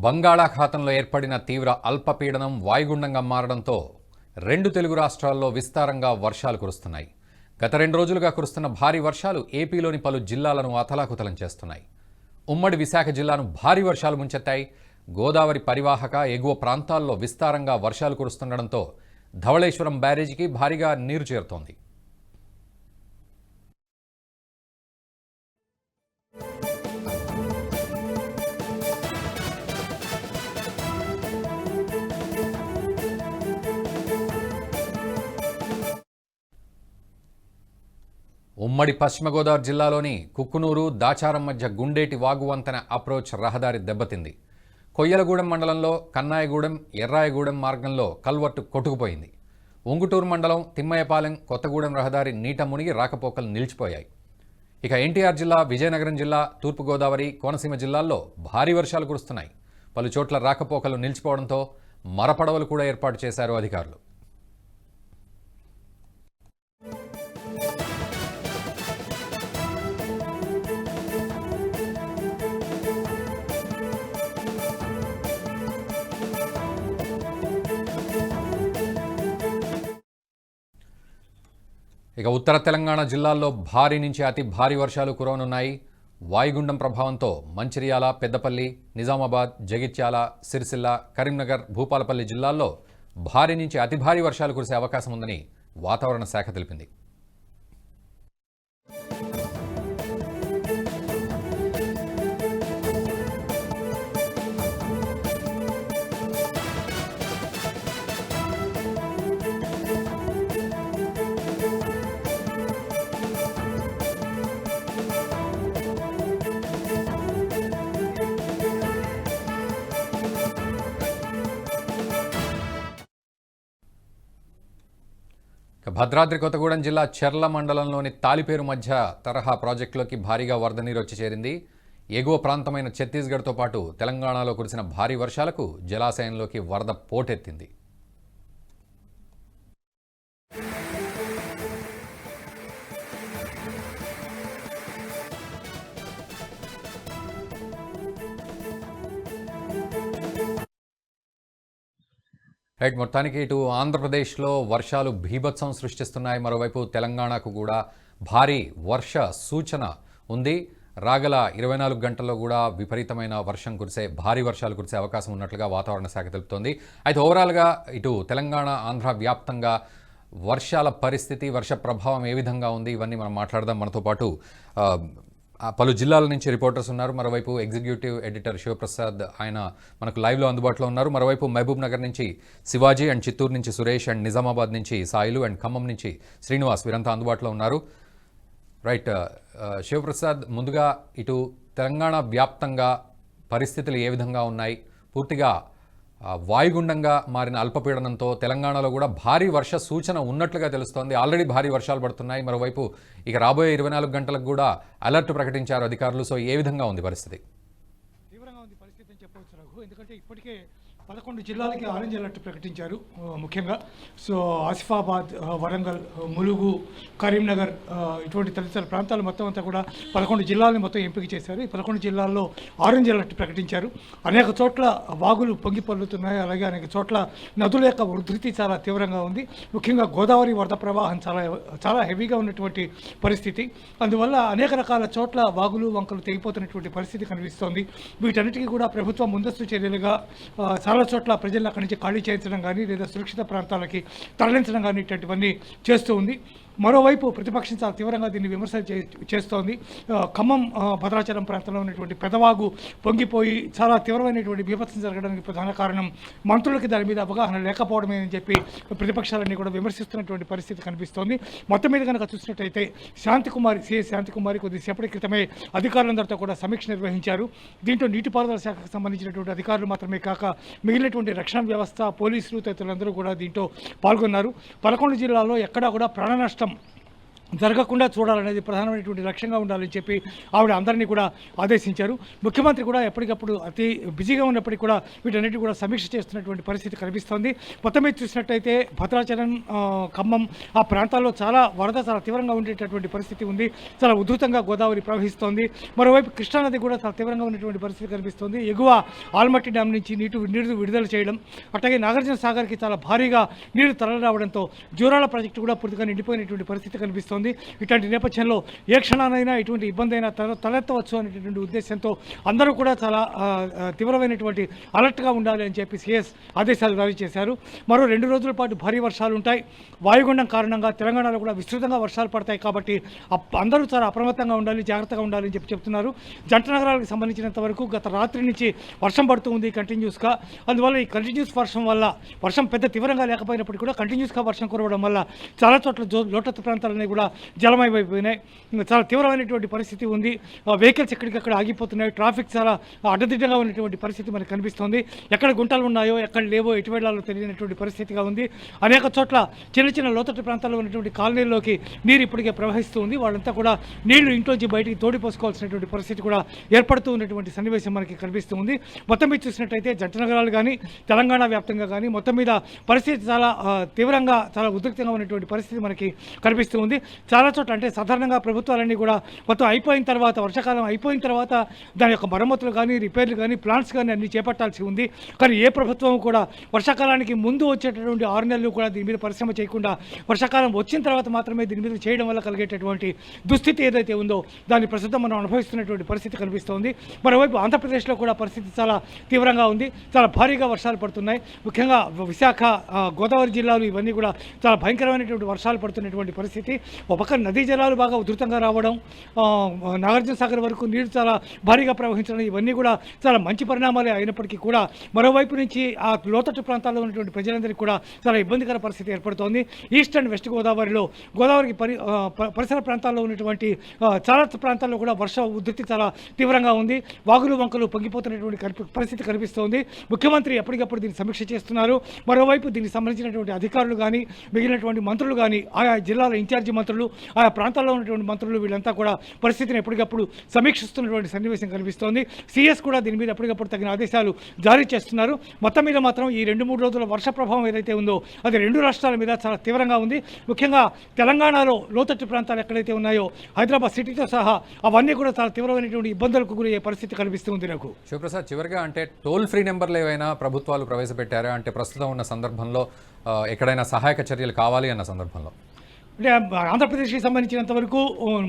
బంగాళాఖాతంలో ఏర్పడిన తీవ్ర అల్పపీడనం వాయుగుండంగా మారడంతో రెండు తెలుగు రాష్ట్రాల్లో విస్తారంగా వర్షాలు కురుస్తున్నాయి. గత 2 రోజులుగా కురుస్తున్న భారీ వర్షాలు ఏపీలోని పలు జిల్లాలను అతలాకుతలం చేస్తున్నాయి. ఉమ్మడి విశాఖ జిల్లాను భారీ వర్షాలు ముంచెత్తాయి. గోదావరి పరివాహక ఎగువ ప్రాంతాల్లో విస్తారంగా వర్షాలు కురుస్తుండటంతో ధవళేశ్వరం బ్యారేజీకి భారీగా నీరు చేరుతోంది. ఉమ్మడి పశ్చిమ గోదావరి జిల్లాలోని కుక్కునూరు, దాచారం మధ్య గుండేటి వాగు వంతెన అప్రోచ్ రహదారి దెబ్బతింది. కొయ్యలగూడెం మండలంలో కన్నాయగూడెం, ఎర్రాయగూడెం మార్గంలో కల్వర్టు కొట్టుకుపోయింది. ఉంగుటూరు మండలం తిమ్మయ్యపాలెం, కొత్తగూడెం రహదారి నీట మునిగి రాకపోకలు నిలిచిపోయాయి. ఇక ఎన్టీఆర్ జిల్లా, విజయనగరం జిల్లా, తూర్పుగోదావరి, కోనసీమ జిల్లాల్లో భారీ వర్షాలు కురుస్తున్నాయి. పలు చోట్ల రాకపోకలు నిలిచిపోవడంతో మరపడవలు కూడా ఏర్పాటు చేశారు అధికారులు. ఇక ఉత్తర తెలంగాణ జిల్లాల్లో భారీ నుంచి అతి భారీ వర్షాలు కురవనున్నాయి. వాయుగుండం ప్రభావంతో మంచిర్యాల, పెద్దపల్లి, నిజామాబాద్, జగిత్యాల, సిరిసిల్ల, కరీంనగర్, భూపాలపల్లి జిల్లాల్లో భారీ నుంచి అతి భారీ వర్షాలు కురిసే అవకాశం ఉందని వాతావరణ శాఖ తెలిపింది. భద్రాద్రి కొత్తగూడెం జిల్లా చెర్ల మండలంలోని తాలిపేరు మధ్య తరహా ప్రాజెక్టులోకి భారీగా వరద నీరు వచ్చి చేరింది. ఎగువ ప్రాంతమైన ఛత్తీస్గఢ్తో పాటు తెలంగాణలో కురిసిన భారీ వర్షాలకు జలాశయంలోకి వరద పోటెత్తింది. మొత్తానికి ఇటు ఆంధ్రప్రదేశ్లో వర్షాలు బీభత్సం సృష్టిస్తున్నాయి. మరోవైపు తెలంగాణకు కూడా భారీ వర్ష సూచన ఉంది. రాగల 24 గంటల్లో కూడా విపరీతమైన భారీ వర్షాలు కురిసే అవకాశం ఉన్నట్లుగా వాతావరణ శాఖ తెలుపుతోంది. అయితే ఓవరాల్గా ఇటు తెలంగాణ, ఆంధ్ర వ్యాప్తంగా వర్షాల పరిస్థితి, వర్ష ప్రభావం ఏ విధంగా ఉంది, ఇవన్నీ మనం మాట్లాడదాం. మనతో పాటు పలు జిల్లాల నుంచి రిపోర్టర్స్ ఉన్నారు. మరోవైపు ఎగ్జిక్యూటివ్ ఎడిటర్ శివప్రసాద్, ఆయన మనకు లైవ్లో అందుబాటులో ఉన్నారు. మరోవైపు మహబూబ్ నగర్ నుంచి శివాజీ అండ్ చిత్తూరు నుంచి సురేష్ అండ్ నిజామాబాద్ నుంచి సాయిలు అండ్ ఖమ్మం నుంచి శ్రీనివాస్, వీరంతా అందుబాటులో ఉన్నారు. రైట్, శివప్రసాద్, ముందుగా ఇటు తెలంగాణ వ్యాప్తంగా పరిస్థితులు ఏ విధంగా ఉన్నాయి? పూర్తిగా వాయుగుండంగా మారిన అల్పపీడనంతో తెలంగాణలో కూడా భారీ వర్ష సూచన ఉన్నట్లుగా తెలుస్తోంది. ఆల్రెడీ భారీ వర్షాలు పడుతున్నాయి. మరోవైపు ఇక రాబోయే 24 గంటలకు కూడా అలర్ట్ ప్రకటించారు అధికారులు. సో ఏ విధంగా ఉంది పరిస్థితి? తీవ్రంగా ఉంది పరిస్థితి అని చెప్పవచ్చు రఘు. ఎందుకంటే ఇప్పటికే 11 జిల్లాలకి ఆరెంజ్ అలర్ట్ ప్రకటించారు. ముఖ్యంగా సో ఆసిఫాబాద్, వరంగల్, ములుగు, కరీంనగర్ ఇటువంటి తదితర ప్రాంతాలు మొత్తం అంతా కూడా 11 జిల్లాలని మొత్తం ఎంపిక చేశారు. ఈ 11 జిల్లాల్లో ఆరెంజ్ అలర్ట్ ప్రకటించారు. అనేక చోట్ల వాగులు పొంగి పొర్లుతున్నాయి. అలాగే అనేక చోట్ల నదుల యొక్క ఉధృతి చాలా తీవ్రంగా ఉంది. ముఖ్యంగా గోదావరి వరద ప్రవాహం చాలా హెవీగా ఉన్నటువంటి పరిస్థితి. అందువల్ల అనేక రకాల చోట్ల వాగులు, వంకలు తెగిపోతున్నటువంటి పరిస్థితి కనిపిస్తోంది. వీటన్నిటికీ కూడా ప్రభుత్వం ముందస్తు చర్యలుగా చాలా చోట్ల ప్రజలను అక్కడి నుంచి ఖాళీ చేయించడం కానీ, లేదా సురక్షిత ప్రాంతాలకి తరలించడం కానీ ఇటువంటివన్నీ చేస్తూ ఉంది. మరోవైపు ప్రతిపక్షం చాలా తీవ్రంగా దీన్ని విమర్శలు చేస్తోంది. ఖమ్మం, భద్రాచలం ప్రాంతంలో ఉన్నటువంటి పెదవాగు పొంగిపోయి చాలా తీవ్రమైనటువంటి బీభత్సం జరగడానికి ప్రధాన కారణం మంత్రులకి దాని మీద అవగాహన లేకపోవడమే అని చెప్పి ప్రతిపక్షాలన్నీ కూడా విమర్శిస్తున్నటువంటి పరిస్థితి కనిపిస్తోంది. మొత్తం మీద కనుక చూసినట్టయితే సిఎస్ శాంతికుమారి కొద్దిసేపటి క్రితమే అధికారులందరితో కూడా సమీక్ష నిర్వహించారు. దీంట్లో నీటిపారుదల శాఖకు సంబంధించినటువంటి అధికారులు మాత్రమే కాక మిగిలినటువంటి రక్షణ వ్యవస్థ, పోలీసులు తదితరులందరూ కూడా దీంట్లో పాల్గొన్నారు. 11 జిల్లాల్లో ఎక్కడా కూడా ప్రాణ నష్టం జరగకుండా చూడాలనేది ప్రధానమైనటువంటి లక్ష్యంగా ఉండాలని చెప్పి ఆవిడ అందరినీ కూడా ఆదేశించారు. ముఖ్యమంత్రి కూడా ఎప్పటికప్పుడు అతి బిజీగా ఉన్నప్పటికీ కూడా వీటన్నిటి కూడా సమీక్ష చేస్తున్నటువంటి పరిస్థితి కనిపిస్తోంది. మొత్తం మీద చూసినట్టయితే భద్రాచలం, ఖమ్మం ఆ ప్రాంతాల్లో వరద చాలా తీవ్రంగా ఉండేటటువంటి పరిస్థితి ఉంది. చాలా ఉధృతంగా గోదావరి ప్రవహిస్తోంది. మరోవైపు కృష్ణానది కూడా చాలా తీవ్రంగా ఉన్నటువంటి పరిస్థితి కనిపిస్తోంది. ఎగువ ఆల్మట్టి డ్యామ్ నుంచి నీరు విడుదల చేయడం, అట్లాగే నాగార్జున సాగర్కి చాలా భారీగా నీరు తరలిరావడంతో జూరాల ప్రాజెక్టు కూడా పూర్తిగా నిండిపోయినటువంటి పరిస్థితి కనిపిస్తోంది. ఇట్లాంటి నేపథ్యంలో ఏ క్షణానైనా ఇటువంటి ఇబ్బంది అయినా తలెత్తవచ్చు అనేటటువంటి ఉద్దేశంతో అందరూ కూడా చాలా తీవ్రమైనటువంటి అలర్ట్గా ఉండాలి అని చెప్పి సిఎస్ ఆదేశాలు జారీ చేశారు. మరో 2 రోజుల పాటు భారీ వర్షాలు ఉంటాయి. వాయుగుండం కారణంగా తెలంగాణలో కూడా విస్తృతంగా వర్షాలు పడతాయి. కాబట్టి అందరూ చాలా అప్రమత్తంగా ఉండాలి, జాగ్రత్తగా ఉండాలి అని చెప్తున్నారు. జంట నగరాలకు సంబంధించినంత వరకు గత రాత్రి నుంచి వర్షం పడుతూ ఉంది కంటిన్యూస్గా. అందువల్ల ఈ కంటిన్యూస్ వర్షం పెద్ద తీవ్రంగా లేకపోయినప్పటికీ కూడా కంటిన్యూస్గా వర్షం కురవడం వల్ల చాలా చోట్ల లోతట్టు ప్రాంతాలన్నీ కూడా జలమయమైపోయినాయి. చాలా తీవ్రమైనటువంటి పరిస్థితి ఉంది. వెహికల్స్ ఎక్కడికక్కడ ఆగిపోతున్నాయి. ట్రాఫిక్ చాలా అడ్డదిడ్డంగా ఉన్నటువంటి పరిస్థితి మనకు కనిపిస్తుంది. ఎక్కడ గుంటలు ఉన్నాయో ఎక్కడ లేవో ఎటు వెళ్ళాలో తెలియనటువంటి పరిస్థితిగా ఉంది. అనేక చోట్ల చిన్న లోతట్టు ప్రాంతాల్లో ఉన్నటువంటి కాలనీల్లోకి నీరు ఇప్పటికే ప్రవహిస్తూ ఉంది. వాళ్ళంతా కూడా నీళ్లు ఇంట్లోంచి బయటికి తోడిపోసుకోవాల్సినటువంటి పరిస్థితి కూడా ఏర్పడుతూ ఉన్నటువంటి సన్నివేశం మనకి కనిపిస్తూ ఉంది. మొత్తం మీద చూసినట్టయితే జంట నగరాలు కానీ తెలంగాణ వ్యాప్తంగా కానీ మొత్తం మీద పరిస్థితి చాలా తీవ్రంగా చాలా ఉద్రిక్తంగా ఉన్నటువంటి పరిస్థితి మనకి కనిపిస్తూ ఉంది. చాలా చోట్ల అంటే సాధారణంగా ప్రభుత్వాలన్నీ కూడా మొత్తం అయిపోయిన తర్వాత, వర్షాకాలం అయిపోయిన తర్వాత దాని యొక్క మరమ్మతులు కానీ, రిపేర్లు కానీ, ప్లాన్స్ కానీ అన్ని చేపట్టాల్సి ఉంది. కానీ ఏ ప్రభుత్వం కూడా వర్షాకాలానికి ముందు వచ్చేటటువంటి 6 నెలలు కూడా దీని మీద పరిశ్రమ చేయకుండా వర్షాకాలం వచ్చిన తర్వాత మాత్రమే దీని మీద చేయడం వల్ల కలిగేటటువంటి దుస్థితి ఏదైతే ఉందో దాన్ని ప్రస్తుతం మనం అనుభవిస్తున్నటువంటి పరిస్థితి కనిపిస్తోంది. మరోవైపు ఆంధ్రప్రదేశ్లో కూడా పరిస్థితి చాలా తీవ్రంగా ఉంది. చాలా భారీగా వర్షాలు పడుతున్నాయి. ముఖ్యంగా విశాఖ, గోదావరి జిల్లాలు ఇవన్నీ కూడా చాలా భయంకరమైనటువంటి వర్షాలు పడుతున్నటువంటి పరిస్థితి. ఒక పక్క నదీ జలాలు బాగా ఉధృతంగా రావడం, నాగార్జున సాగర్ వరకు నీరు చాలా భారీగా ప్రవహించడం, ఇవన్నీ కూడా చాలా మంచి పరిణామాలే అయినప్పటికీ కూడా మరోవైపు నుంచి ఆ లోతట్టు ప్రాంతాల్లో ఉన్నటువంటి ప్రజలందరికీ కూడా చాలా ఇబ్బందికర పరిస్థితి ఏర్పడుతోంది. ఈస్ట్ అండ్ వెస్ట్ గోదావరికి పరిసర ప్రాంతాల్లో ఉన్నటువంటి చాలా ప్రాంతాల్లో కూడా వర్ష ఉధృతి చాలా తీవ్రంగా ఉంది. వాగులు వంకలు పొంగిపోతున్నటువంటి పరిస్థితి కనిపిస్తోంది. ముఖ్యమంత్రి ఎప్పటికప్పుడు దీన్ని సమీక్ష చేస్తున్నారు. మరోవైపు దీనికి సంబంధించినటువంటి అధికారులు కానీ, మిగిలినటువంటి మంత్రులు కానీ, ఆయా జిల్లాల ఇన్ఛార్జి మంత్రులు, ఆయా ప్రాంతాల్లో ఉన్నటువంటి మంత్రులు వీళ్ళంతా కూడా పరిస్థితిని ఎప్పటికప్పుడు సమీక్షిస్తున్నటువంటి సన్నివేశం కనిపిస్తోంది. సిఎస్ కూడా దీని మీద ఎప్పటికప్పుడు తగిన ఆదేశాలు జారీ చేస్తున్నారు. మొత్తం మీద మాత్రం ఈ 2-3 రోజుల వర్ష ప్రభావం ఏదైతే ఉందో అది 2 రాష్ట్రాల మీద చాలా తీవ్రంగా ఉంది. ముఖ్యంగా తెలంగాణలో లోతట్టు ప్రాంతాలు ఎక్కడైతే ఉన్నాయో హైదరాబాద్ సిటీతో సహా అవన్నీ కూడా చాలా తీవ్రమైనటువంటి ఇబ్బందులకు గురయ్యే పరిస్థితి కనిపిస్తుంది. నాకు శివప్రసాద్, చివరిగా అంటే టోల్ ఫ్రీ నెంబర్లు ఏవైనా ప్రభుత్వాలు ప్రవేశపెట్టారా? అంటే ప్రస్తుతం ఉన్న సందర్భంలో ఎక్కడైనా సహాయక చర్యలు కావాలి అన్న సందర్భంలో అంటే ఆంధ్రప్రదేశ్కి సంబంధించినంత వరకు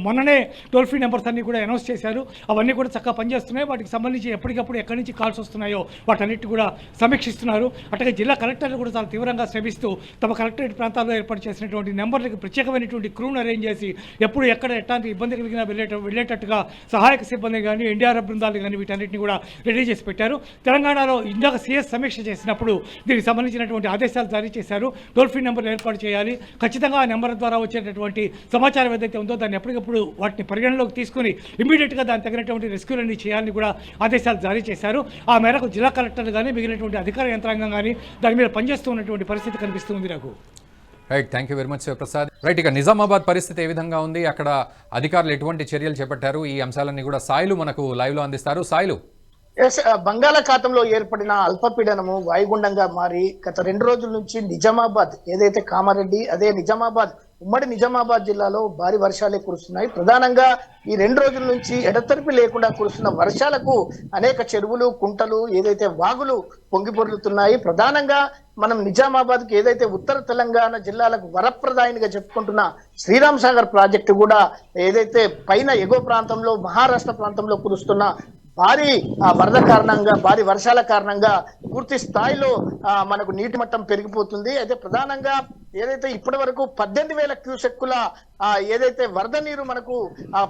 మొన్ననే టోల్ ఫ్రీ నెంబర్స్ అన్నీ కూడా అనౌన్స్ చేశారు. అవన్నీ కూడా చక్కగా పనిచేస్తున్నాయి. వాటికి సంబంధించి ఎప్పటికప్పుడు ఎక్కడి నుంచి కాల్స్ వస్తున్నాయో వాటన్నిటి కూడా సమీక్షిస్తున్నారు. అట్లాగే జిల్లా కలెక్టర్లు కూడా చాలా తీవ్రంగా శ్రమిస్తూ తమ కలెక్టరేట్ ప్రాంతాల్లో ఏర్పాటు చేసినటువంటి నెంబర్లకు ప్రత్యేకమైనటువంటి క్రూను అరేంజ్ చేసి ఎప్పుడు ఎక్కడ ఎట్లాంటి ఇబ్బంది కలిగినా వెళ్ళేటట్టుగా సహాయక సిబ్బంది కానీ, ఎన్డీఆర్ఎఫ్ బృందాలు కానీ వీటన్నిటిని కూడా రెడీ చేసి పెట్టారు. తెలంగాణలో ఇందాక సిఎస్ సమీక్ష చేసినప్పుడు దీనికి సంబంధించినటువంటి ఆదేశాలు జారీ చేశారు. టోల్ ఫ్రీ నెంబర్లు ఏర్పాటు చేయాలి. ఖచ్చితంగా ఆ నెంబర్ ద్వారా వచ్చేటటువంటి సమాచారం ఏదైతే ఉందో దాన్ని ఎప్పటికప్పుడు వాటిని పరిగణలోకి తీసుకుని ఇమీడియట్గా దాన్ని తగినటువంటి రెస్క్యూలన్నీ చేయాలని కూడా ఆదేశాలు జారీ చేశారు. ఆ మేరకు జిల్లా కలెక్టర్లు కానీ, మిగిలినటువంటి అధికార యంత్రాంగం కానీ దాని మీద పనిచేస్తూ ఉన్నటువంటి పరిస్థితి కనిపిస్తుంది. నాకు right, thank you very much Shivaprasad. Right, ఇక నిజామాబాద్ పరిస్థితి ఏ విధంగా ఉంది, అక్కడ అధికారులు ఎటువంటి చర్యలు చేపట్టారు, ఈ అంశాలన్నీ కూడా సాయిలు మనకు లైవ్లో అందిస్తారు. సాయిలు, బంగాళాఖాతంలో ఏర్పడిన అల్పపీడనము వాయుగుండంగా మారి గత 2 రోజుల నుంచి నిజామాబాద్, ఏదైతే కామారెడ్డి అదే నిజామాబాద్, ఉమ్మడి నిజామాబాద్ జిల్లాలో భారీ వర్షాలే కురుస్తున్నాయి. ప్రధానంగా ఈ 2 రోజుల నుంచి ఎడతెరిపి లేకుండా కురుస్తున్న వర్షాలకు అనేక చెరువులు, కుంటలు, ఏదైతే వాగులు పొంగిపొర్లుతున్నాయి. ప్రధానంగా మనం నిజామాబాద్ కి ఏదైతే ఉత్తర తెలంగాణ జిల్లాలకు వరప్రదాయినిగా చెప్పుకుంటున్న శ్రీరామ్ సాగర్ ప్రాజెక్టు కూడా ఏదైతే పైన ఎగువ ప్రాంతంలో మహారాష్ట్ర ప్రాంతంలో కురుస్తున్న భారీ వరద కారణంగా, భారీ వర్షాల కారణంగా పూర్తి స్థాయిలో మనకు నీటి మట్టం పెరిగిపోతుంది. అయితే ప్రధానంగా ఏదైతే ఇప్పటి వరకు 18,000 క్యూసెక్కుల ఏదైతే వరద నీరు మనకు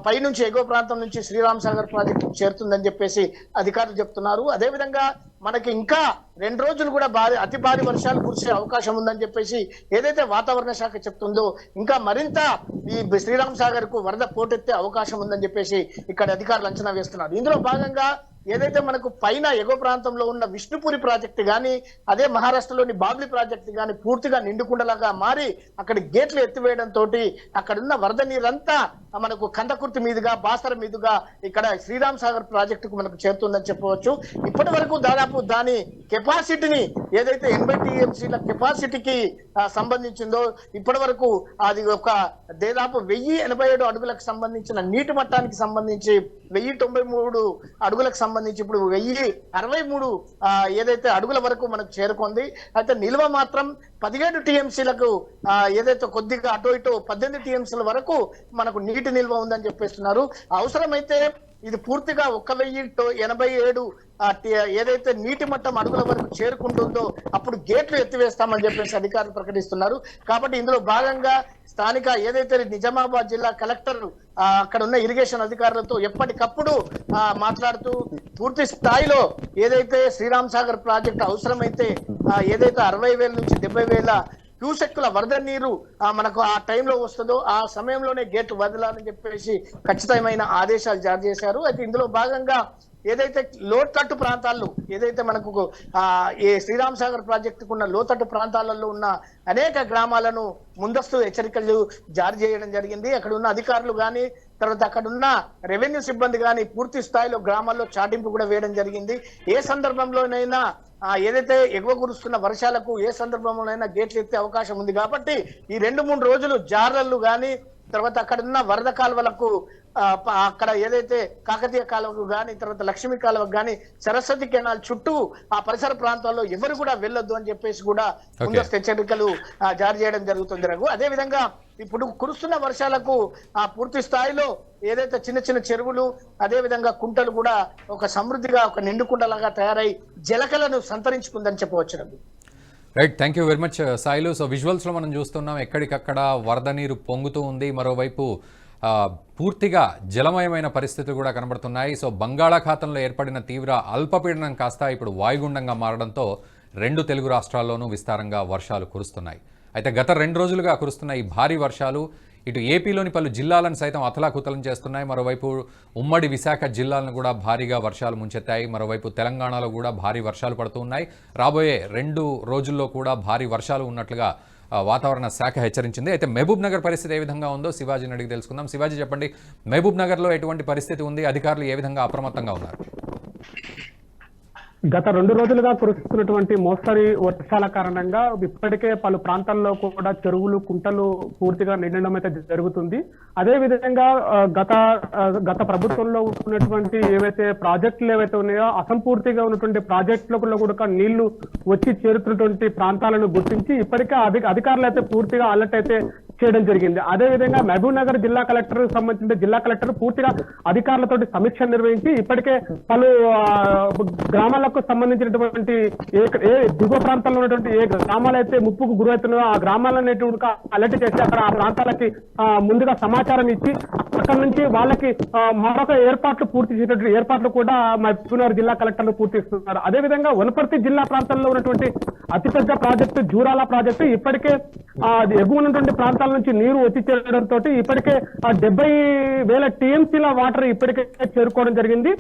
పైనుంచి ఎగువ ప్రాంతం నుంచి శ్రీరామ్ సాగర్ ప్రాజెక్టు చేరుతుందని చెప్పేసి అధికారులు చెప్తున్నారు. అదేవిధంగా మనకి ఇంకా 2 రోజులు కూడా అతి భారీ వర్షాలు కురిసే అవకాశం ఉందని చెప్పేసి ఏదైతే వాతావరణ శాఖ చెప్తుందో ఇంకా మరింత ఈ శ్రీరామ్ సాగర్ కు వరద పోటెత్తే అవకాశం ఉందని చెప్పేసి ఇక్కడ అధికారులు అంచనా వేస్తున్నారు. ఇందులో భాగంగా ఏదైతే మనకు పైన ఎగువ ప్రాంతంలో ఉన్న విష్ణుపురి ప్రాజెక్టు కానీ అదే మహారాష్ట్రలోని బాబ్లీ ప్రాజెక్టు కానీ పూర్తిగా నిండుకుండలాగా మారి అక్కడ గేట్లు ఎత్తివేయడంతో అక్కడున్న వరద నీరంతా మనకు కందకుర్తి మీదుగా బాసర మీదుగా ఇక్కడ శ్రీరామ్ సాగర్ ప్రాజెక్టుకు మనకు చేరుతుందని చెప్పవచ్చు. ఇప్పటి వరకు దాదాపు దాని కెపాసిటీని ఏదైతే 80 టీఎంసీల కెపాసిటీకి సంబంధించిందో ఇప్పటి వరకు అది ఒక దాదాపు 1087 అడుగులకు సంబంధించిన నీటి మట్టానికి సంబంధించి 1093 అడుగులకు సంబంధించి ఇప్పుడు 1063 ఏదైతే అడుగుల వరకు మనకు చేరుకుంది. అయితే నిల్వ మాత్రం 17 టీఎంసీలకు ఏదైతే కొద్దిగా అటు ఇటు 18 టీఎంసీల వరకు మనకు నీటి నిల్వ ఉందని చెప్పేస్తున్నారు. అవసరమైతే ఇది పూర్తిగా 1087 ఏదైతే నీటి మట్టం అడుగుల వరకు చేరుకుంటుందో అప్పుడు గేట్లు ఎత్తివేస్తామని చెప్పేసి అధికారులు ప్రకటిస్తున్నారు. కాబట్టి ఇందులో భాగంగా స్థానిక ఏదైతే నిజామాబాద్ జిల్లా కలెక్టర్ అక్కడ ఉన్న ఇరిగేషన్ అధికారులతో ఎప్పటికప్పుడు మాట్లాడుతూ పూర్తి స్థాయిలో ఏదైతే శ్రీరామ్ సాగర్ ప్రాజెక్టు అవసరమైతే ఏదైతే 60,000 నుంచి 70,000 క్యూసెక్కుల వరద నీరు మనకు ఆ టైంలో వస్తుందో ఆ సమయంలోనే గేట్ వదలాలని చెప్పేసి ఖచ్చితమైన ఆదేశాలు జారీ చేశారు. అయితే ఇందులో భాగంగా ఏదైతే లోతట్టు ప్రాంతాల్లో ఏదైతే మనకు ఈ శ్రీరామ్ సాగర్ ప్రాజెక్టుకున్న లోతట్టు ప్రాంతాలలో ఉన్న అనేక గ్రామాలను ముందస్తు హెచ్చరికలు జారీ చేయడం జరిగింది. అక్కడ ఉన్న అధికారులు కానీ తర్వాత అక్కడ ఉన్న రెవెన్యూ సిబ్బంది కానీ పూర్తి స్థాయిలో గ్రామాల్లో చాటింపు కూడా వేయడం జరిగింది. ఏ సందర్భంలోనైనా ఏదైతే ఎగువ కురుస్తున్న వర్షాలకు ఏ సందర్భంలోనైనా గేట్లు ఎత్తే అవకాశం ఉంది. కాబట్టి ఈ 2-3 రోజులు జార్లలు కానీ తర్వాత అక్కడ ఉన్న వరద కాలువలకు అక్కడ ఏదైతే కాకతీయ కాలువకు కానీ తర్వాత లక్ష్మీ కాలువకు కానీ సరస్వతి కెనాల్ చుట్టూ ఆ పరిసర ప్రాంతాల్లో ఎవరు కూడా వెళ్ళొద్దు అని చెప్పేసి కూడా ముందస్తు హెచ్చరికలు జారీ చేయడం జరుగుతుంది రఘు. అదే విధంగా ఇప్పుడు కురుస్తున్న వర్షాలకు పూర్తి స్థాయిలో ఏదైతే చిన్న చిన్న చెరువులు అదే విధంగా కుంటలు కూడా ఒక సమృద్ధిగా ఒక నిండుకుండలాగా తయారై జలకలను సంతరించుకుందని చెప్పవచ్చు Raghu. Right, thank you very much Sailu. So విజువల్స్లో మనం చూస్తున్నాం ఎక్కడికక్కడ వరద నీరు పొంగుతూ ఉంది, మరోవైపు పూర్తిగా జలమయమైన పరిస్థితులు కూడా కనబడుతున్నాయి. సో బంగాళాఖాతంలో ఏర్పడిన తీవ్ర అల్పపీడనం కాస్త ఇప్పుడు వాయుగుండంగా మారడంతో 2 తెలుగు రాష్ట్రాల్లోనూ విస్తారంగా వర్షాలు కురుస్తున్నాయి. అయితే గత 2 రోజులుగా కురుస్తున్న ఈ భారీ వర్షాలు ఇటు ఏపీలోని పలు జిల్లాలను సైతం అతలాకుతలం చేస్తున్నాయి. మరోవైపు ఉమ్మడి విశాఖ జిల్లాలను కూడా భారీగా వర్షాలు ముంచెత్తాయి. మరోవైపు తెలంగాణలో కూడా భారీ వర్షాలు పడుతూ ఉన్నాయి. రాబోయే 2 రోజుల్లో కూడా భారీ వర్షాలు ఉన్నట్లుగా వాతావరణ శాఖ హెచ్చరించింది. అయితే మహబూబ్ నగర్ పరిస్థితి ఏ విధంగా ఉందో శివాజీని అడిగి తెలుసుకుందాం. శివాజీ చెప్పండి, మహబూబ్ నగర్లో ఎటువంటి పరిస్థితి ఉంది, అధికారులు ఏ విధంగా అప్రమత్తంగా ఉన్నారు? గత 2 రోజులుగా కురుస్తున్నటువంటి మోస్తరు వర్షాల కారణంగా ఇప్పటికే పలు ప్రాంతాల్లో కూడా చెరువులు కుంటలు పూర్తిగా నిండడం అయితే జరుగుతుంది. అదే విధంగా గత ప్రభుత్వంలో ఉన్నటువంటి ఏవైతే ప్రాజెక్టులు ఏవైతే ఉన్నాయో అసంపూర్తిగా ఉన్నటువంటి ప్రాజెక్టులలో కూడా నీళ్లు వచ్చి చేరుతున్నటువంటి ప్రాంతాలను గుర్తించి ఇప్పటికే అధికారులు అయితే పూర్తిగా అలర్ట్ అయితే చేయడం జరిగింది. అదే విధంగా మహబూబ్ నగర్ జిల్లా కలెక్టర్ సంబంధించిన జిల్లా కలెక్టర్ పూర్తిగా అధికారులతో సమీక్ష నిర్వహించి ఇప్పటికే పలు గ్రామాలకు సంబంధించినటువంటి ఏ దిగువ ప్రాంతాల్లో ఉన్నటువంటి ఏ గ్రామాలు అయితే ముప్పుకు గురవుతున్నాయో ఆ గ్రామాలన్నిటి అలర్ట్ చేసి అక్కడ ఆ ప్రాంతాలకి ముందుగా సమాచారం ఇచ్చి అక్కడ నుంచి వాళ్ళకి మరొక ఏర్పాట్లు పూర్తి చేసేటువంటి ఏర్పాట్లు కూడా మహబూబ్ నగర్ జిల్లా కలెక్టర్లు పూర్తి చేస్తున్నారు. అదేవిధంగా వనపర్తి జిల్లా ప్రాంతంలో ఉన్నటువంటి అతిపెద్ద ప్రాజెక్టు జూరాల ప్రాజెక్టు ఇప్పటికే ఎగువ ఉన్నటువంటి ప్రాంతాల నుంచి నీరు వచ్చి చేరడంతో ఇప్పటికే 70,000 టీఎంసీల వాటర్ ఇప్పటికే చేరుకోవడం జరిగింది.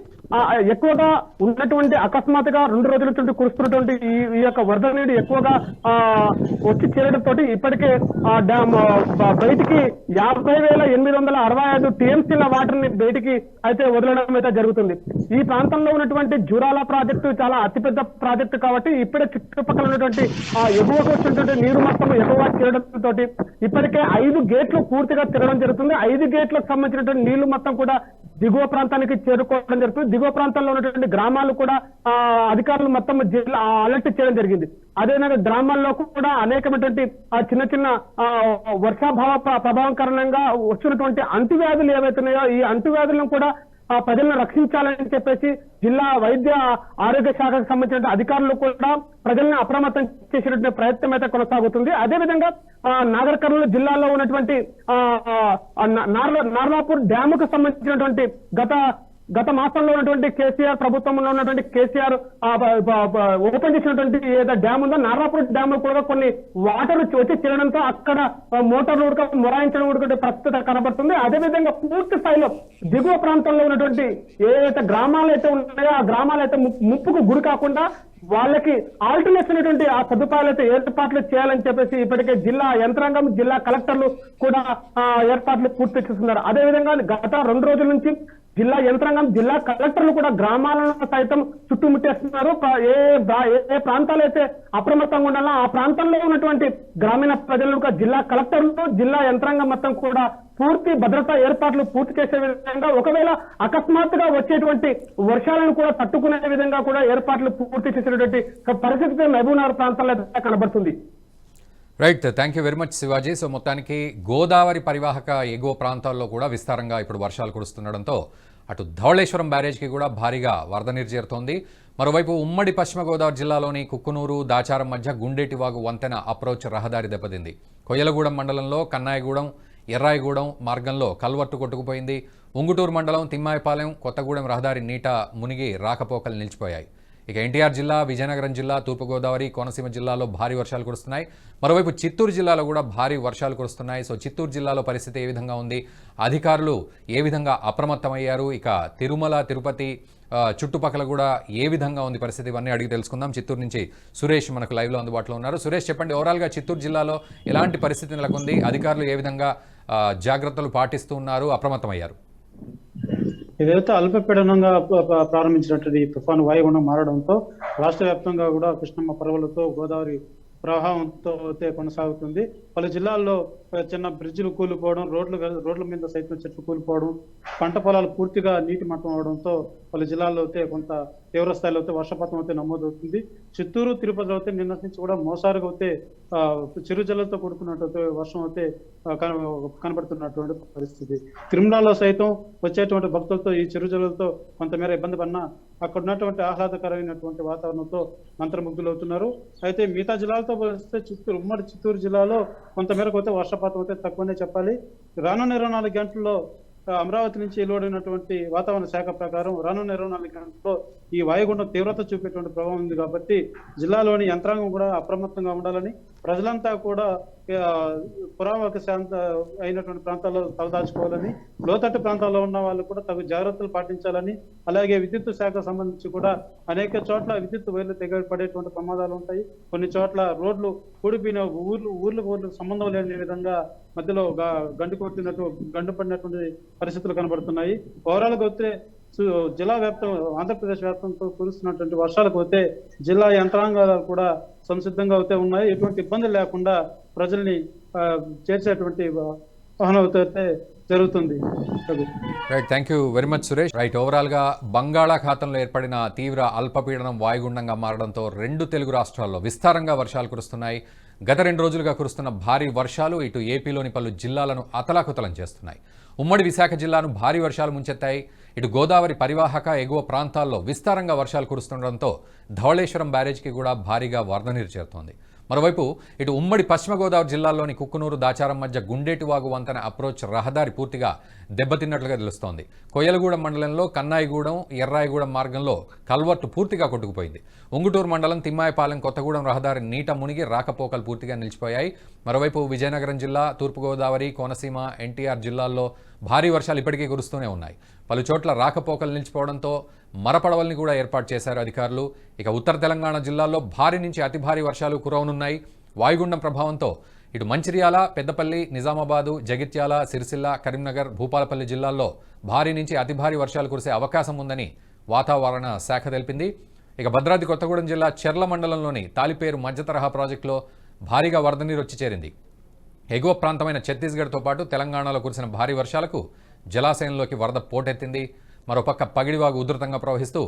ఎక్కువగా ఉన్నటువంటి అకస్మాత్తుగా 2 రోజుల నుండి కురుస్తున్నటువంటి ఈ యొక్క వరద నీరు ఎక్కువగా వచ్చి చేరడంతో ఇప్పటికే డ్యామ్ బయటికి 50,865 టీఎంసీల వాటర్ ని బయటికి అయితే వదలడం అయితే జరుగుతుంది. ఈ ప్రాంతంలో ఉన్నటువంటి జూరాల ప్రాజెక్టు చాలా అతిపెద్ద ప్రాజెక్టు కాబట్టి ఇప్పుడే చుట్టుపక్కల ఉన్నటువంటి ఎగువకు వచ్చినటువంటి నీరు మొత్తం ఎక్కువగా చేరడంతో ఇప్పటికే 5 గేట్లు పూర్తిగా తిరగడం జరుగుతుంది. 5 గేట్లకు సంబంధించినటువంటి నీళ్లు మొత్తం కూడా దిగువ ప్రాంతానికి చేరుకోవడం జరుగుతుంది. దిగువ ప్రాంతాల్లో ఉన్నటువంటి గ్రామాలు కూడా అధికారులు మొత్తం జిల్లా అలర్ట్ చేయడం జరిగింది. అదేవిధంగా గ్రామాల్లో కూడా అనేకమైనటువంటి చిన్న చిన్న వర్షాభావ ప్రభావం కారణంగా వచ్చినటువంటి అంటువ్యాధులు ఏవైతున్నాయో ఈ అంటువ్యాధులను కూడా ప్రజలను రక్షించాలని చెప్పేసి జిల్లా వైద్య ఆరోగ్య శాఖకు సంబంధించిన అధికారులు కూడా ప్రజలను అప్రమత్తం చేసినటువంటి ప్రయత్నం అయితే కొనసాగుతుంది. అదేవిధంగా నాగర్ కర్నూలు జిల్లాలో ఉన్నటువంటి నార్లాపూర్ డ్యాముకు సంబంధించినటువంటి గత గత మాసంలో ఉన్నటువంటి కేసీఆర్ ప్రభుత్వంలో ఉన్నటువంటి కేసీఆర్ ఓపెన్ చేసినటువంటి ఏదో డ్యామ్ ఉందో నారాపూర్ డ్యామ్ లో కూడా కొన్ని వాటర్ వచ్చి చేరడంతో అక్కడ మోటార్లు ఉడక మొరాయించడం ఉడక ప్రస్తుత కనబడుతుంది. అదేవిధంగా పూర్తి స్థాయిలో దిగువ ప్రాంతంలో ఉన్నటువంటి ఏదైతే గ్రామాలు అయితే ఉన్నాయో ఆ గ్రామాలు అయితే ముప్పుకు గురి కాకుండా వాళ్ళకి ఆల్టర్నేషన్ అనేటువంటి ఆ సదుపాయాలు అయితే ఏర్పాట్లు చేయాలని చెప్పేసి ఇప్పటికే జిల్లా యంత్రాంగం జిల్లా కలెక్టర్లు కూడా ఏర్పాట్లు పూర్తి చేస్తున్నారు. అదేవిధంగా గత 2 రోజుల నుంచి జిల్లా యంత్రాంగం జిల్లా కలెక్టర్లు కూడా గ్రామాలను సైతం చుట్టుముట్టేస్తున్నారు. ఏ ప్రాంతాలు అయితే అప్రమత్తంగా ఉండాలో ఆ ప్రాంతంలో ఉన్నటువంటి గ్రామీణ ప్రజలకు జిల్లా కలెక్టర్లు జిల్లా యంత్రాంగం మొత్తం కూడా పూర్తి భద్రతా ఏర్పాట్లు పూర్తి చేసే విధంగా ఒకవేళ అకస్మాత్తుగా వచ్చేటువంటి వర్షాలను కూడా తట్టుకునే విధంగా కూడా ఏర్పాట్లు పూర్తి చేసేటువంటి పరిస్థితి మహబూబ్నగర్ ప్రాంతాల్లో కనబడుతుంది. Right, thank you very much Shivaji. So మొత్తానికి గోదావరి పరివాహక ఎగువ ప్రాంతాల్లో కూడా విస్తారంగా ఇప్పుడు వర్షాలు కురుస్తుండడంతో అటు ధవళేశ్వరం బ్యారేజ్కి కూడా భారీగా వరద నీరు చేరుతోంది. మరోవైపు ఉమ్మడి పశ్చిమ గోదావరి జిల్లాలోని కుక్కునూరు దాచారం మధ్య గుండేటివాగు వంతెన అప్రోచ్ రహదారి దెబ్బతింది. కొయ్యలగూడెం మండలంలో కన్నాయగూడెం ఎర్రాయిగూడెం మార్గంలో కల్వర్టు కొట్టుకుపోయింది. ఉంగుటూరు మండలం తిమ్మాయిపాలెం కొత్తగూడెం రహదారి నీట మునిగి రాకపోకలు నిలిచిపోయాయి. ఇక ఎన్టీఆర్ జిల్లా విజయనగరం జిల్లా తూర్పుగోదావరి కోనసీమ జిల్లాలో భారీ వర్షాలు కురుస్తున్నాయి. మరోవైపు చిత్తూరు జిల్లాలో కూడా భారీ వర్షాలు కురుస్తున్నాయి. సో చిత్తూరు జిల్లాలో పరిస్థితి ఏ విధంగా ఉంది, అధికారులు ఏ విధంగా అప్రమత్తమయ్యారు, ఇక తిరుమల తిరుపతి చుట్టుపక్కల కూడా ఏ విధంగా ఉంది పరిస్థితి, ఇవన్నీ అడిగి తెలుసుకుందాం. చిత్తూరు నుంచి సురేష్ మనకు లైవ్లో అందుబాటులో ఉన్నారు. సురేష్, చెప్పండి, ఓవరాల్గా చిత్తూరు జిల్లాలో ఎలాంటి పరిస్థితి నెలకొంది, అధికారులు ఏ విధంగా జాగ్రత్తలు పాటిస్తూ ఉన్నారు, అప్రమత్తమయ్యారు? ఏదైతే అల్పపీడనంగా ప్రారంభించినటువంటి తుఫాను వాయుగుండం మారడంతో రాష్ట్ర వ్యాప్తంగా కూడా కృష్ణమ్మ పర్వలతో గోదావరి ప్రవాహంతో అయితే కొనసాగుతుంది. పలు జిల్లాల్లో చిన్న బ్రిడ్జిలు కూలిపోవడం, రోడ్ల మీద సైతం చెట్లు కూలిపోవడం, పంట పొలాలు పూర్తిగా నీటి మట్టం అవడంతో పలు జిల్లాల్లో అయితే కొంత తీవ్ర స్థాయిలో అయితే వర్షపాతం అయితే నమోదవుతుంది. చిత్తూరు తిరుపతిలో అయితే నిన్నటి నుంచి కూడా మోసారుగా అయితే చిరుజల్లతో కూడుకున్నట్టు వర్షం అయితే కనబడుతున్నటువంటి పరిస్థితి. తిరుమలలో సైతం వచ్చేటువంటి భక్తులతో ఈ చిరుజల్లతో కొంతమేర ఇబ్బంది పడినా అక్కడ ఉన్నటువంటి ఆహ్లాదకరమైనటువంటి వాతావరణంతో మంత్రముగ్ధులవుతున్నారు. అయితే మిగతా జిల్లాలతో పోలిస్తే ఉమ్మడి చిత్తూరు జిల్లాలో కొంతమేరకు అయితే వర్షపాతం అయితే తక్కువనే చెప్పాలి. రానున్న 24 గంటల్లో అమరావతి నుంచి వెలువడినటువంటి వాతావరణ శాఖ ప్రకారం రానున్న 24 గంటల్లో ఈ వాయుగుండం తీవ్రత చూపేటువంటి ప్రభావం ఉంది కాబట్టి జిల్లాలోని యంత్రాంగం కూడా అప్రమత్తంగా ఉండాలని, ప్రజలంతా కూడా పురావక శాంత అయినటువంటి ప్రాంతాల్లో తలదాచుకోవాలని, లోతట్టు ప్రాంతాల్లో ఉన్న వాళ్ళు కూడా తగు జాగ్రత్తలు పాటించాలని, అలాగే విద్యుత్ శాఖకు సంబంధించి కూడా అనేక చోట్ల విద్యుత్ వైర్లు తెగపడేటువంటి ప్రమాదాలు ఉంటాయి. కొన్ని చోట్ల రోడ్లు కూడిపోయిన ఊర్లకు సంబంధం లేని విధంగా మధ్యలో గండు పడినటువంటి పరిస్థితులు కనబడుతున్నాయి. ఓవరాల్ గా వస్తే జిల్లా వ్యాప్తం ఆంధ్రప్రదేశ్ వ్యాప్తంతో కురుస్తున్నటువంటి వర్షాలకు పోతే జిల్లా యంత్రాంగాలు కూడా సంసిద్ధంగా అయితే ఉన్నాయి. ఎటువంటి ఇబ్బందులు లేకుండా ప్రజల్ని చేర్చేటువంటి అయితే జరుగుతుంది. Right, thank you very much Suresh. Right, ఓవరాల్గా బంగాళాఖాతంలో ఏర్పడిన తీవ్ర అల్పపీడనం వాయుగుండంగా మారడంతో 2 తెలుగు రాష్ట్రాల్లో విస్తారంగా వర్షాలు కురుస్తున్నాయి. గత 2 రోజులుగా కురుస్తున్న భారీ వర్షాలు ఇటు ఏపీలోని పలు జిల్లాలను అతలాకుతలం చేస్తున్నాయి. ఉమ్మడి విశాఖ జిల్లాను భారీ వర్షాలు ముంచెత్తాయి. ఇటు గోదావరి పరివాహక ఎగువ ప్రాంతాల్లో విస్తారంగా వర్షాలు కురుస్తుండడంతో ధవళేశ్వరం బ్యారేజ్కి కూడా భారీగా వరద నీరు చేరుతోంది. మరోవైపు ఇటు ఉమ్మడి పశ్చిమ గోదావరి జిల్లాలోని కుక్కునూరు దాచారం మధ్య గుండేటివాగు వంతెన అప్రోచ్ రహదారి పూర్తిగా దెబ్బతిన్నట్లుగా తెలుస్తోంది. కొయ్యలగూడెం మండలంలో కన్నాయిగూడెం ఎర్రాయిగూడెం మార్గంలో కల్వర్టు పూర్తిగా కొట్టుకుపోయింది. ఉంగుటూరు మండలం తిమ్మాయిపాలెం కొత్తగూడెం రహదారి నీట మునిగి రాకపోకలు పూర్తిగా నిలిచిపోయాయి. మరోవైపు విజయనగరం జిల్లా తూర్పుగోదావరి కోనసీమ ఎన్టీఆర్ జిల్లాల్లో భారీ వర్షాలు ఇప్పటికీ కురుస్తూనే ఉన్నాయి. పలు చోట్ల రాకపోకలు నిలిచిపోవడంతో మరపడవల్ని కూడా ఏర్పాటు చేశారు అధికారులు. ఇక ఉత్తర తెలంగాణ జిల్లాల్లో భారీ నుంచి అతి భారీ వర్షాలు కురవనున్నాయి. వాయుగుండం ప్రభావంతో ఇటు మంచిర్యాల, పెద్దపల్లి, నిజామాబాదు, జగిత్యాల, సిరిసిల్ల, కరీంనగర్, భూపాలపల్లి జిల్లాల్లో భారీ నుంచి అతి భారీ వర్షాలు కురిసే అవకాశం ఉందని వాతావరణ శాఖ తెలిపింది. ఇక భద్రాద్రి కొత్తగూడెం జిల్లా చెర్ల మండలంలోని తాలిపేరు మధ్య తరహా ప్రాజెక్టులో భారీగా వరద నీరు వచ్చి చేరింది. ఎగువ ప్రాంతమైన ఛత్తీస్గఢ్తో పాటు తెలంగాణలో కురిసిన భారీ వర్షాలకు జలాశయంలోకి వరద పోటెత్తింది. మరోపక్క పగిడివాగు ఉధృతంగా ప్రవహిస్తూ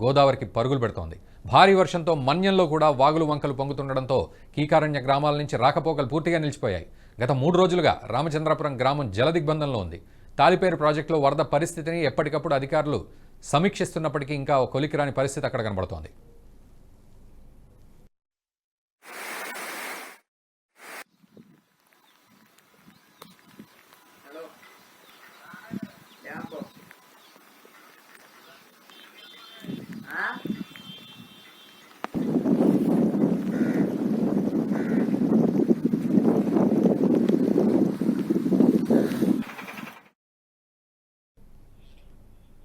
గోదావరికి పరుగులు పెడుతోంది. భారీ వర్షంతో మన్యంలో కూడా వాగులు వంకలు పొంగుతుండడంతో కీకారణ్య గ్రామాల నుంచి రాకపోకలు పూర్తిగా నిలిచిపోయాయి. గత 3 రోజులుగా రామచంద్రాపురం గ్రామం జలదిగ్బంధంలో ఉంది. తాలిపేరు ప్రాజెక్టులో వరద పరిస్థితిని ఎప్పటికప్పుడు అధికారులు సమీక్షిస్తున్నప్పటికీ ఇంకా కొలికిరాని పరిస్థితి అక్కడ కనబడుతోంది.